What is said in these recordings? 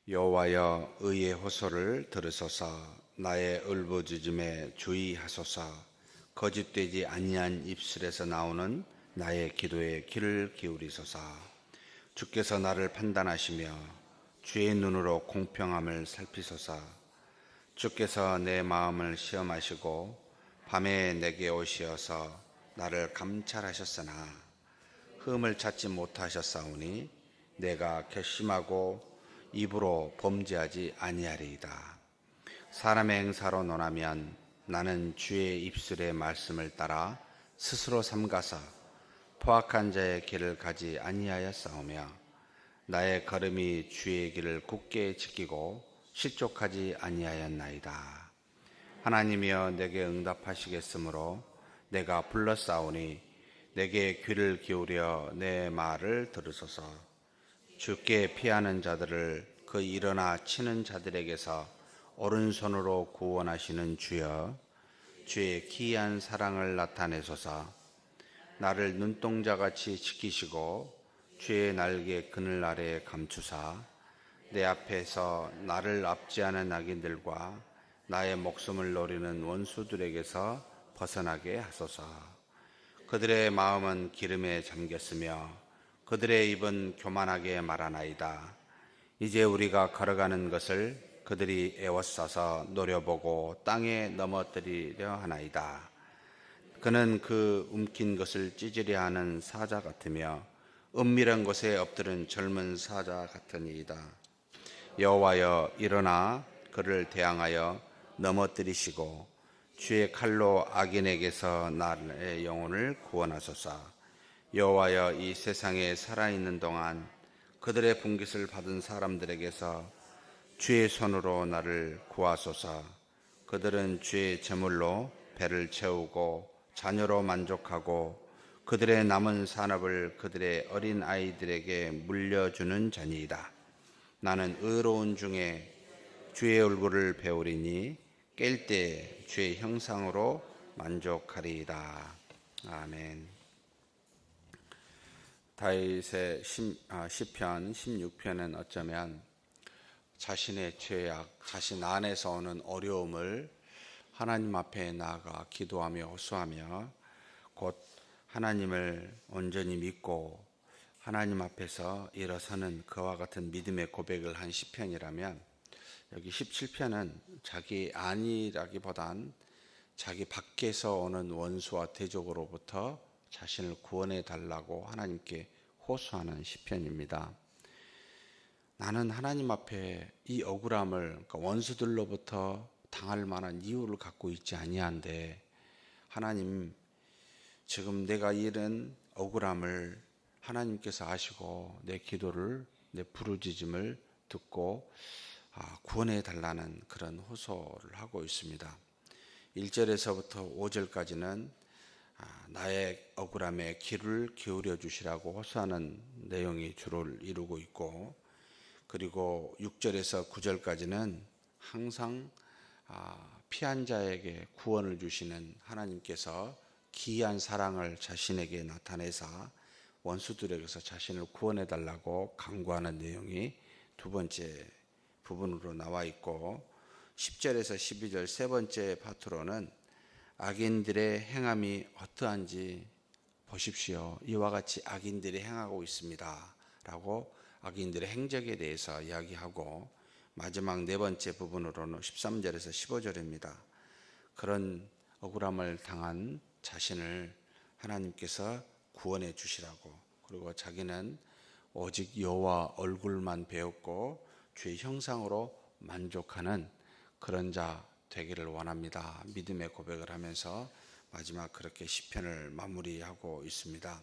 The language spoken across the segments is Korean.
여호와여, 의의 호소를 들으소서. 나의 울부짖음에 주의하소서. 거짓되지 아니한 입술에서 나오는 나의 기도에 귀를 기울이소서. 주께서 나를 판단하시며 주의 눈으로 공평함을 살피소서. 주께서 내 마음을 시험하시고 밤에 내게 오시어서 나를 감찰하셨으나 흠을 찾지 못하셨사오니 내가 결심하고 입으로 범죄하지 아니하리이다. 사람의 행사로 논하면 나는 주의 입술의 말씀을 따라 스스로 삼가서 포악한 자의 길을 가지 아니하였사오며 나의 걸음이 주의 길을 굳게 지키고 실족하지 아니하였나이다. 하나님이여, 내게 응답하시겠으므로 내가 불렀사오니 내게 귀를 기울여 내 말을 들으소서. 주께 피하는 자들을 그 일어나 치는 자들에게서 오른손으로 구원하시는 주여, 주의 기이한 사랑을 나타내소서. 나를 눈동자같이 지키시고 주의 날개 그늘 아래에 감추사 내 앞에서 나를 압제하는 악인들과 나의 목숨을 노리는 원수들에게서 벗어나게 하소서. 그들의 마음은 기름에 잠겼으며 그들의 입은 교만하게 말하나이다. 이제 우리가 걸어가는 것을 그들이 애워싸서 노려보고 땅에 넘어뜨리려 하나이다. 그는 그 움킨 것을 찢으려 하는 사자 같으며 은밀한 곳에 엎드린 젊은 사자 같으니이다. 여호와여, 일어나 그를 대항하여 넘어뜨리시고 주의 칼로 악인에게서 나의 영혼을 구원하소서. 여호와여, 이 세상에 살아있는 동안 그들의 분깃을 받은 사람들에게서 주의 손으로 나를 구하소서. 그들은 주의 제물로 배를 채우고 자녀로 만족하고 그들의 남은 산업을 그들의 어린 아이들에게 물려주는 자니이다. 나는 의로운 중에 주의 얼굴을 배우리니 깰 때 주의 형상으로 만족하리이다. 아멘. 다윗의 시편 16편은 어쩌면 자신의 죄악, 자신 안에서 오는 어려움을 하나님 앞에 나아가 기도하며 호소하며 곧 하나님을 온전히 믿고 하나님 앞에서 일어서는 그와 같은 믿음의 고백을 한 시편이라면, 여기 17편은 자기 안이라기보단 자기 밖에서 오는 원수와 대적으로부터 자신을 구원해 달라고 하나님께 호소하는 시편입니다. 나는 하나님 앞에 이 억울함을, 그러니까 원수들로부터 당할 만한 이유를 갖고 있지 아니한데, 하나님, 지금 내가 잃은 억울함을 하나님께서 아시고 내 기도를, 내 부르짖음을 듣고 구원해 달라는 그런 호소를 하고 있습니다. 1절에서부터 5절까지는 나의 억울함에 귀를 기울여 주시라고 호소하는 내용이 주를 이루고 있고, 그리고 6절에서 9절까지는 항상 피한 자에게 구원을 주시는 하나님께서 기이한 사랑을 자신에게 나타내사 원수들에게서 자신을 구원해 달라고 간구하는 내용이 두 번째 부분으로 나와 있고, 10절에서 12절 세 번째 파트로는 악인들의 행함이 어떠한지 보십시오. 이와 같이 악인들이 행하고 있습니다 라고 악인들의 행적에 대해서 이야기하고, 마지막 네 번째 부분으로는 13절에서 15절입니다. 그런 억울함을 당한 자신을 하나님께서 구원해 주시라고, 그리고 자기는 오직 여호와 얼굴만 배웠고 주의 형상으로 만족하는 그런 자 되기를 원합니다. 믿음의 고백을 하면서 마지막 그렇게 시편을 마무리하고 있습니다.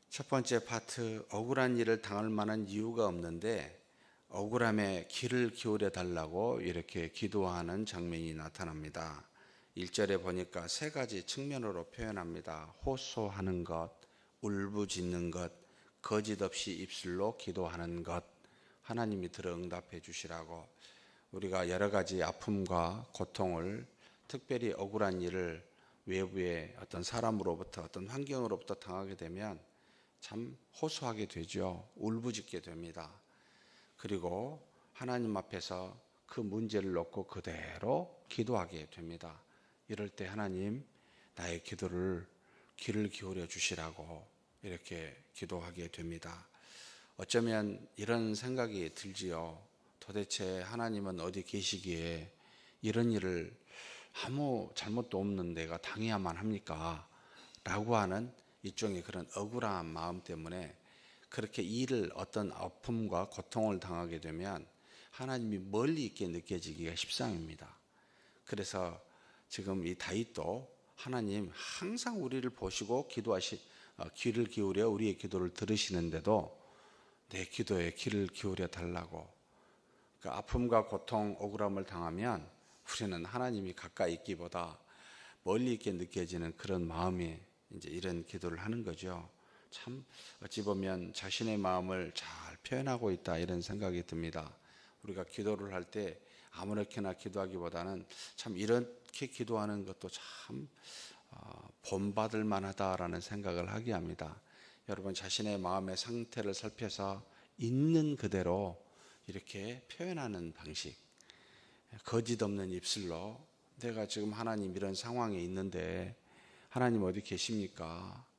첫 번째 파트, 억울한 일을 당할 만한 이유가 없는데 억울함에 귀를 기울여 달라고 이렇게 기도하는 장면이 나타납니다. 1절에 보니까 세 가지 측면으로 표현합니다. 호소하는 것, 울부짖는 것, 거짓 없이 입술로 기도하는 것, 하나님이 들어 응답해 주시라고. 우리가 여러 가지 아픔과 고통을, 특별히 억울한 일을 외부의 어떤 사람으로부터, 어떤 환경으로부터 당하게 되면 참 호소하게 되죠. 울부짖게 됩니다. 그리고 하나님 앞에서 그 문제를 놓고 그대로 기도하게 됩니다. 이럴 때 하나님 나의 기도를 귀를 기울여 주시라고 이렇게 기도하게 됩니다. 어쩌면 이런 생각이 들지요. 도대체 하나님은 어디 계시기에 이런 일을 아무 잘못도 없는 내가 당해야만 합니까? 라고 하는 일종의 그런 억울한 마음 때문에 그렇게 일을 어떤 아픔과 고통을 당하게 되면 하나님이 멀리 있게 느껴지기가 십상입니다. 그래서 지금 이 다윗도 하나님 항상 우리를 보시고 귀를 기울여 우리의 기도를 들으시는데도 내 기도에 귀를 기울여 달라고. 그 아픔과 고통, 억울함을 당하면 우리는 하나님이 가까이 있기보다 멀리 있게 느껴지는 그런 마음이 이제 이런 기도를 하는 거죠. 참 어찌 보면 자신의 마음을 잘 표현하고 있다 이런 생각이 듭니다. 우리가 기도를 할 때 아무렇게나 기도하기보다는 참 이렇게 기도하는 것도 참 본받을 만하다라는 생각을 하게 합니다. 여러분 자신의 마음의 상태를 살펴서 있는 그대로 이렇게 표현하는 방식, 거짓 없는 입술로 내가 지금 하나님 이런 상황에 있는데 하나님 어디 계십니까?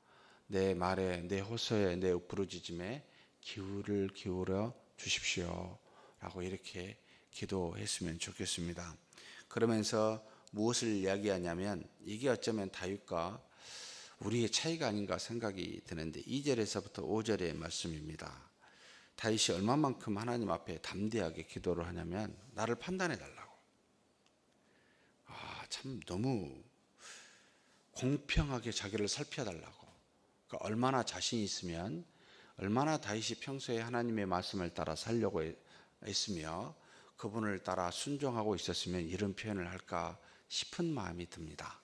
내 말에, 내 호소에, 내 부르짖음에 귀를 기울여 주십시오 라고 이렇게 기도했으면 좋겠습니다. 그러면서 무엇을 이야기하냐면 이게 어쩌면 다윗과 우리의 차이가 아닌가 생각이 드는데 2절에서부터 5절의 말씀입니다. 다윗이 얼마만큼 하나님 앞에 담대하게 기도를 하냐면 나를 판단해 달라고. 참 너무 공평하게 자기를 살펴달라고. 그러니까 얼마나 자신이 있으면 얼마나 다윗이 평소에 하나님의 말씀을 따라 살려고 했으며 그분을 따라 순종하고 있었으면 이런 표현을 할까 싶은 마음이 듭니다.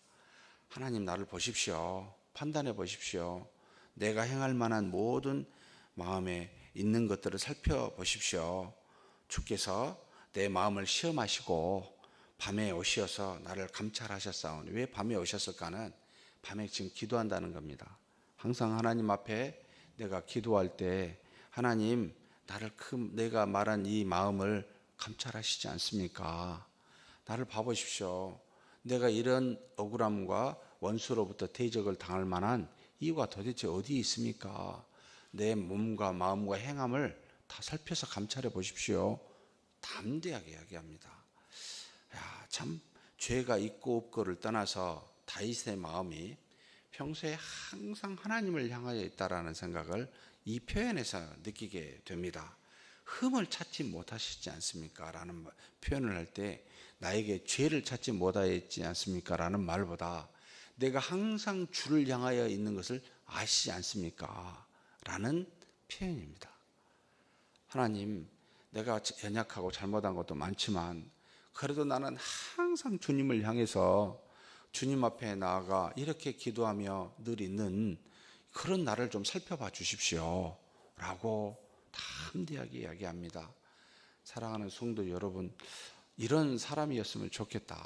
하나님 나를 보십시오. 판단해 보십시오. 내가 행할 만한 모든 마음에 있는 것들을 살펴보십시오. 주께서 내 마음을 시험하시고 밤에 오셔서 나를 감찰하셨사오니. 왜 밤에 오셨을까는 밤에 지금 기도한다는 겁니다. 항상 하나님 앞에 내가 기도할 때 하나님 나를 내가 말한 이 마음을 감찰하시지 않습니까? 나를 봐보십시오. 내가 이런 억울함과 원수로부터 대적을 당할 만한 이유가 도대체 어디 있습니까? 내 몸과 마음과 행함을 다 살펴서 감찰해 보십시오. 담대하게 이야기합니다. 참 죄가 있고 없고를 떠나서 다윗의 마음이 평소에 항상 하나님을 향하여 있다라는 생각을 이 표현에서 느끼게 됩니다. 흠을 찾지 못하시지 않습니까? 라는 표현을 할 때 나에게 죄를 찾지 못하였지 않습니까? 라는 말보다 내가 항상 주를 향하여 있는 것을 아시지 않습니까? 라는 표현입니다. 하나님, 내가 연약하고 잘못한 것도 많지만 그래도 나는 항상 주님을 향해서 주님 앞에 나아가 이렇게 기도하며 늘 있는 그런 나를 좀 살펴봐 주십시오 라고 담대하게 이야기합니다. 사랑하는 성도 여러분, 이런 사람이었으면 좋겠다.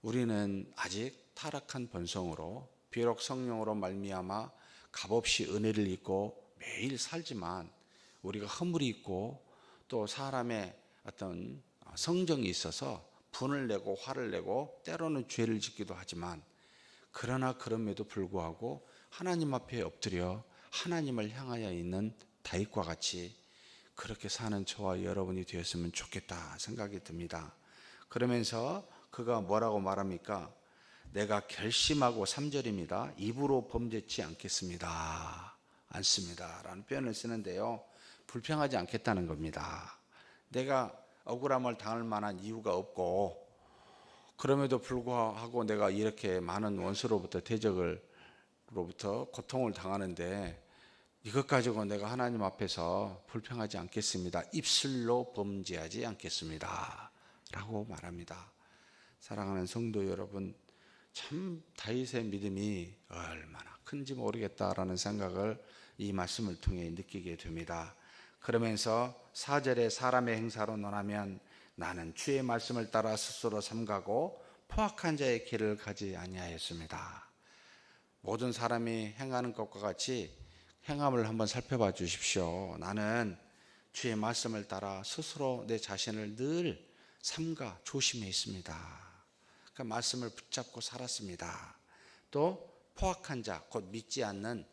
우리는 아직 타락한 본성으로 비록 성령으로 말미암아 값없이 은혜를 입고 매일 살지만 우리가 허물이 있고 또 사람의 어떤 성정이 있어서 분을 내고 화를 내고 때로는 죄를 짓기도 하지만 그러나 그럼에도 불구하고 하나님 앞에 엎드려 하나님을 향하여 있는 다윗과 같이 그렇게 사는 저와 여러분이 되었으면 좋겠다 생각이 듭니다. 그러면서 그가 뭐라고 말합니까? 내가 결심하고 3절입니다. 입으로 범죄치 않겠습니다. 않습니다. 라는 표현을 쓰는데요. 불평하지 않겠다는 겁니다. 내가 억울함을 당할 만한 이유가 없고 그럼에도 불구하고 내가 이렇게 많은 원수로부터 대적으로부터 고통을 당하는데 이것 가지고 내가 하나님 앞에서 불평하지 않겠습니다. 입술로 범죄하지 않겠습니다. 라고 말합니다. 사랑하는 성도 여러분, 참 다윗의 믿음이 얼마나 큰지 모르겠다라는 생각을 이 말씀을 통해 느끼게 됩니다. 그러면서 4절에 사람의 행사로 논하면 나는 주의 말씀을 따라 스스로 삼가고 포악한 자의 길을 가지 아니하였습니다. 모든 사람이 행하는 것과 같이 행함을 한번 살펴봐 주십시오. 나는 주의 말씀을 따라 스스로 내 자신을 늘 삼가 조심해 있습니다. 그 말씀을 붙잡고 살았습니다. 또 포악한 자, 곧 믿지 않는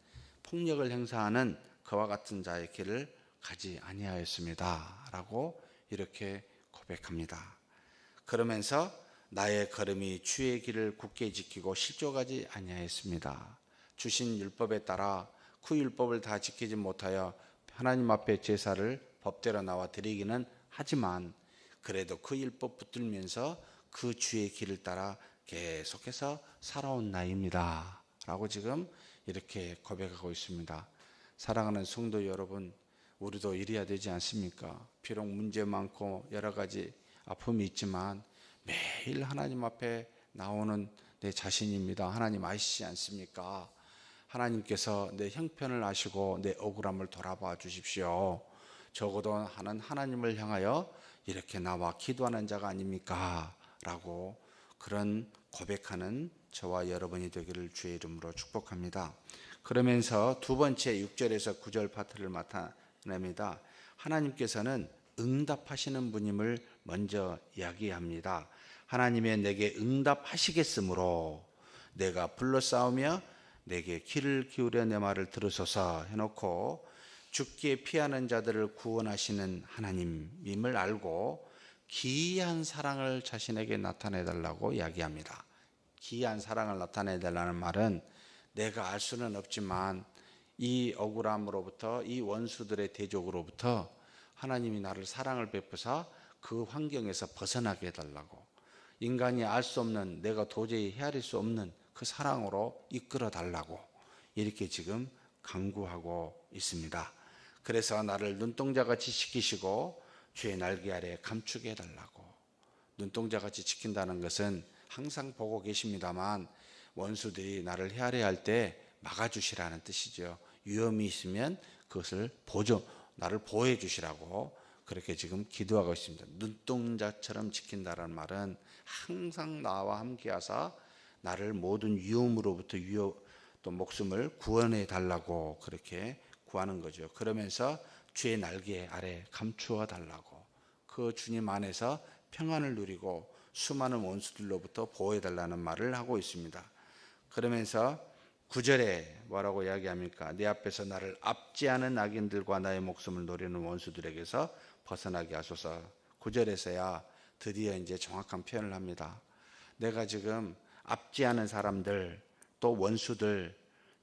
폭력을 행사하는 그와 같은 자의 길을 가지 아니하였습니다. 라고 이렇게 고백합니다. 그러면서 나의 걸음이 주의 길을 굳게 지키고 실족하지 아니하였습니다. 주신 율법에 따라 그 율법을 다 지키지 못하여 하나님 앞에 제사를 법대로 나와 드리기는 하지만 그래도 그 율법 붙들면서 그 주의 길을 따라 계속해서 살아온 나이입니다. 라고 지금 이렇게 고백하고 있습니다. 사랑하는 성도 여러분, 우리도 이래야 되지 않습니까? 비록 문제 많고 여러 가지 아픔이 있지만 매일 하나님 앞에 나오는 내 자신입니다. 하나님 아시지 않습니까? 하나님께서 내 형편을 아시고 내 억울함을 돌아봐 주십시오. 적어도 하나님을 향하여 이렇게 나와 기도하는 자가 아닙니까? 라고 그런 고백하는 저와 여러분이 되기를 주의 이름으로 축복합니다. 그러면서 두 번째 6절에서 9절 파트를 맡아냅니다. 하나님께서는 응답하시는 분임을 먼저 이야기합니다. 하나님의 내게 응답하시겠으므로 내가 불러싸우며 내게 귀를 기울여 내 말을 들으소서 해놓고 죽게 피하는 자들을 구원하시는 하나님임을 알고 기이한 사랑을 자신에게 나타내달라고 이야기합니다. 기이한 사랑을 나타내달라는 말은 내가 알 수는 없지만 이 억울함으로부터, 이 원수들의 대적으로부터 하나님이 나를 사랑을 베푸사 그 환경에서 벗어나게 해달라고, 인간이 알 수 없는, 내가 도저히 헤아릴 수 없는 그 사랑으로 이끌어 달라고 이렇게 지금 간구하고 있습니다. 그래서 나를 눈동자같이 지키시고 주의 날개 아래 감추게 해달라고. 눈동자같이 지킨다는 것은 항상 보고 계십니다만 원수들이 나를 헤아려 할 때 막아주시라는 뜻이죠. 위험이 있으면 그것을 나를 보호해 주시라고 그렇게 지금 기도하고 있습니다. 눈동자처럼 지킨다는 말은 항상 나와 함께 하사 나를 모든 위험으로부터 또 목숨을 구원해 달라고 그렇게 구하는 거죠. 그러면서 주의 날개 아래 감추어 달라고, 그 주님 안에서 평안을 누리고 수많은 원수들로부터 보호해 달라는 말을 하고 있습니다. 그러면서 9절에 뭐라고 이야기합니까? 내 앞에서 나를 압제하는 악인들과 나의 목숨을 노리는 원수들에게서 벗어나게 하소서. 9절에서야 드디어 이제 정확한 표현을 합니다. 내가 지금 압제하는 사람들, 또 원수들,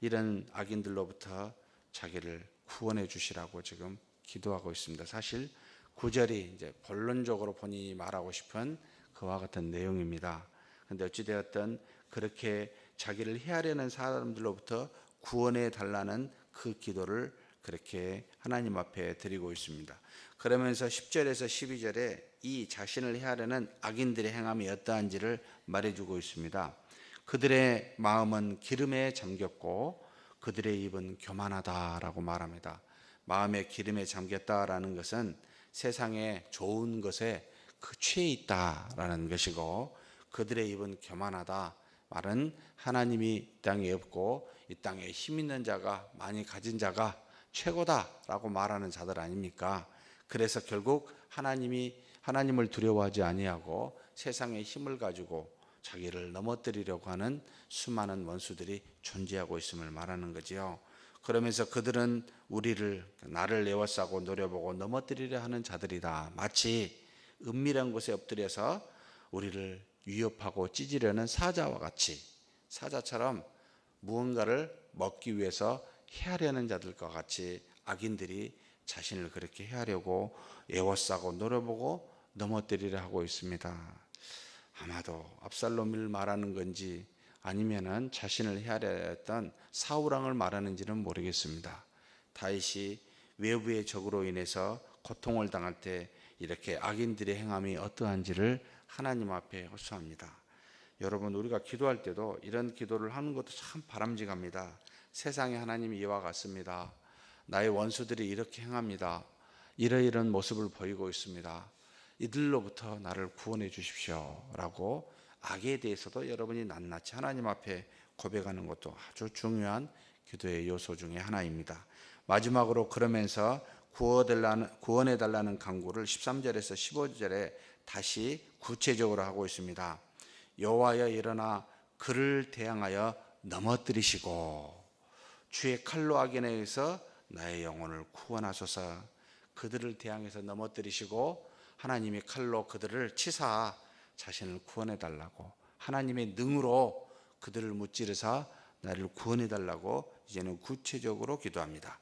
이런 악인들로부터 자기를 구원해 주시라고 지금 기도하고 있습니다. 사실 9절이 이제 본론적으로 본인이 말하고 싶은 그와 같은 내용입니다. 그런데 어찌되었든 그렇게 자기를 헤아려는 사람들로부터 구원해 달라는 그 기도를 그렇게 하나님 앞에 드리고 있습니다. 그러면서 10절에서 12절에 이 자신을 헤아려는 악인들의 행함이 어떠한지를 말해주고 있습니다. 그들의 마음은 기름에 잠겼고 그들의 입은 교만하다라고 말합니다. 마음에 기름에 잠겼다라는 것은 세상의 좋은 것에 취해 있다라는 것이고, 그들의 입은 교만하다 말은 하나님이 이 땅에 없고 이 땅에 힘 있는 자가, 많이 가진 자가 최고다라고 말하는 자들 아닙니까? 그래서 결국 하나님을 두려워하지 아니하고 세상의 힘을 가지고 자기를 넘어뜨리려고 하는 수많은 원수들이 존재하고 있음을 말하는 거지요. 그러면서 그들은 나를 에워싸고 노려보고 넘어뜨리려 하는 자들이다. 마치 은밀한 곳에 엎드려서 우리를 위협하고 찢으려는 사자와 같이, 사자처럼 무언가를 먹기 위해서 해하려는 자들과 같이 악인들이 자신을 그렇게 해하려고 에워싸고 노려보고 넘어뜨리려 하고 있습니다. 아마도 압살롬을 말하는 건지 아니면은 자신을 헤아려 했던 사울왕을 말하는지는 모르겠습니다. 다윗이 외부의 적으로 인해서 고통을 당할 때 이렇게 악인들의 행함이 어떠한지를 하나님 앞에 호소합니다. 여러분, 우리가 기도할 때도 이런 기도를 하는 것도 참 바람직합니다. 세상에 하나님이 이와 같습니다. 나의 원수들이 이렇게 행합니다. 이러이러한 모습을 보이고 있습니다. 이들로부터 나를 구원해 주십시오 라고 악에 대해서도 여러분이 낱낱이 하나님 앞에 고백하는 것도 아주 중요한 기도의 요소 중에 하나입니다. 마지막으로 그러면서 구원해달라는 간구를 13절에서 15절에 다시 구체적으로 하고 있습니다. 여호와여 일어나 그를 대항하여 넘어뜨리시고 주의 칼로 악인에 의해서 나의 영혼을 구원하소서. 그들을 대항해서 넘어뜨리시고 하나님이 칼로 그들을 치사 자신을 구원해달라고, 하나님의 능으로 그들을 무찌르사 나를 구원해달라고 이제는 구체적으로 기도합니다.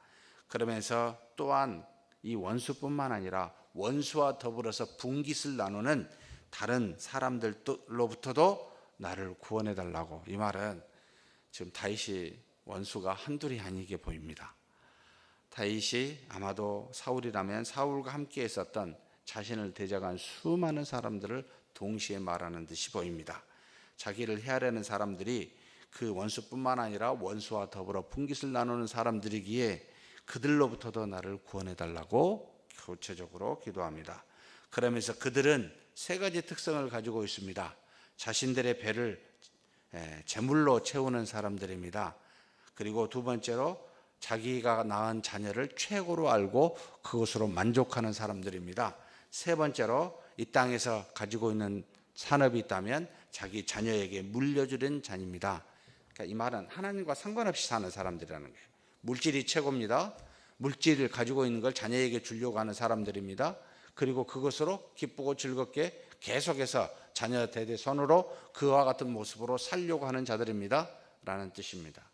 그러면서 또한 이 원수뿐만 아니라 원수와 더불어서 분깃을 나누는 다른 사람들로부터도 나를 구원해달라고. 이 말은 지금 다윗이 원수가 한둘이 아니게 보입니다. 다윗이 아마도 사울이라면 사울과 함께 있었던 자신을 대적한 수많은 사람들을 동시에 말하는 듯이 보입니다. 자기를 헤아려는 사람들이 그 원수뿐만 아니라 원수와 더불어 분깃을 나누는 사람들이기에 그들로부터도 나를 구원해달라고 구체적으로 기도합니다. 그러면서 그들은 세 가지 특성을 가지고 있습니다. 자신들의 배를 재물로 채우는 사람들입니다. 그리고 두 번째로 자기가 낳은 자녀를 최고로 알고 그것으로 만족하는 사람들입니다. 세 번째로 이 땅에서 가지고 있는 산업이 있다면 자기 자녀에게 물려주는 자입니다. 그러니까 이 말은 하나님과 상관없이 사는 사람들이라는 거예요. 물질이 최고입니다. 물질을 가지고 있는 걸 자녀에게 주려고 하는 사람들입니다. 그리고 그것으로 기쁘고 즐겁게 계속해서 자녀 대대손으로 그와 같은 모습으로 살려고 하는 자들입니다 라는 뜻입니다.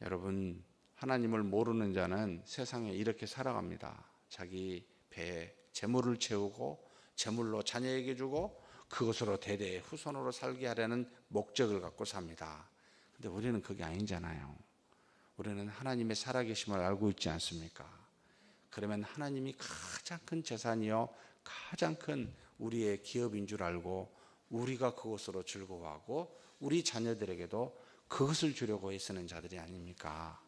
여러분, 하나님을 모르는 자는 세상에 이렇게 살아갑니다. 자기 배에 재물을 채우고 재물로 자녀에게 주고 그것으로 대대 후손으로 살게 하려는 목적을 갖고 삽니다. 근데 우리는 그게 아니잖아요. 우리는 하나님의 살아계심을 알고 있지 않습니까? 그러면 하나님이 가장 큰 재산이요 가장 큰 우리의 기업인 줄 알고 우리가 그것으로 즐거워하고 우리 자녀들에게도 그것을 주려고 애쓰는 자들이 아닙니까?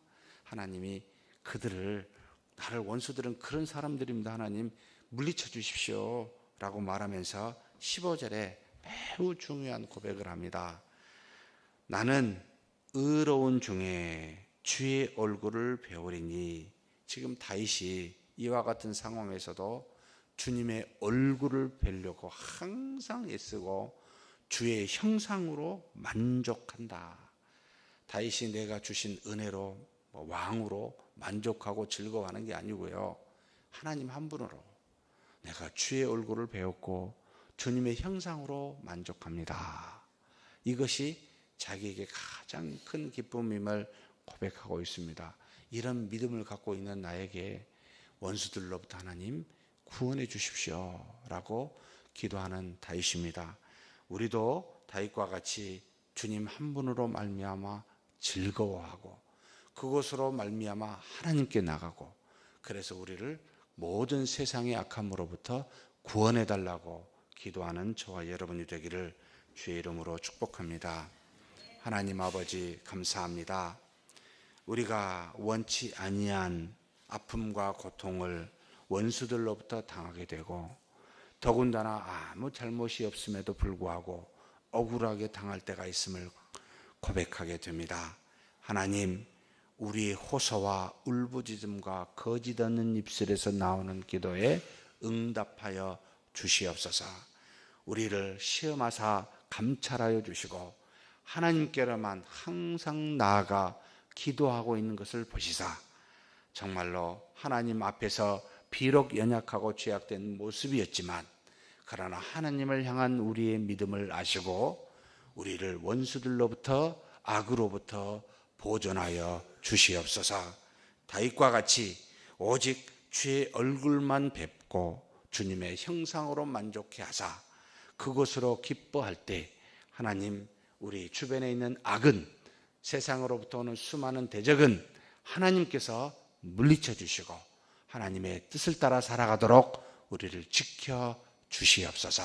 하나님이 그들을, 나를 원수들은 그런 사람들입니다, 하나님 물리쳐 주십시오 라고 말하면서 15절에 매우 중요한 고백을 합니다. 나는 의로운 중에 주의 얼굴을 배우리니. 지금 다윗이 이와 같은 상황에서도 주님의 얼굴을 뵈려고 항상 애쓰고 주의 형상으로 만족한다. 다윗이 내가 주신 은혜로 왕으로 만족하고 즐거워하는 게 아니고요, 하나님 한 분으로 내가 주의 얼굴을 배웠고 주님의 형상으로 만족합니다. 이것이 자기에게 가장 큰 기쁨임을 고백하고 있습니다. 이런 믿음을 갖고 있는 나에게 원수들로부터 하나님 구원해 주십시오 라고 기도하는 다윗입니다. 우리도 다윗과 같이 주님 한 분으로 말미암아 즐거워하고 그것으로 말미암아 하나님께 나가고, 그래서 우리를 모든 세상의 악함으로부터 구원해 달라고 기도하는 저와 여러분이 되기를 주의 이름으로 축복합니다. 하나님 아버지, 감사합니다. 우리가 원치 아니한 아픔과 고통을 원수들로부터 당하게 되고 더군다나 아무 잘못이 없음에도 불구하고 억울하게 당할 때가 있음을 고백하게 됩니다. 하나님, 우리의 호소와 울부짖음과 거짓 없는 입술에서 나오는 기도에 응답하여 주시옵소서. 우리를 시험하사 감찰하여 주시고 하나님께로만 항상 나아가 기도하고 있는 것을 보시사 정말로 하나님 앞에서 비록 연약하고 죄악된 모습이었지만 그러나 하나님을 향한 우리의 믿음을 아시고 우리를 원수들로부터 악으로부터 보존하여 주시옵소서. 다윗과 같이 오직 주의 얼굴만 뵙고 주님의 형상으로 만족해 하사 그것으로 기뻐할 때 하나님, 우리 주변에 있는 악은, 세상으로부터 오는 수많은 대적은 하나님께서 물리쳐 주시고 하나님의 뜻을 따라 살아가도록 우리를 지켜 주시옵소서.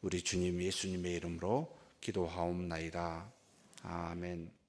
우리 주님 예수님의 이름으로 기도하옵나이다. 아멘.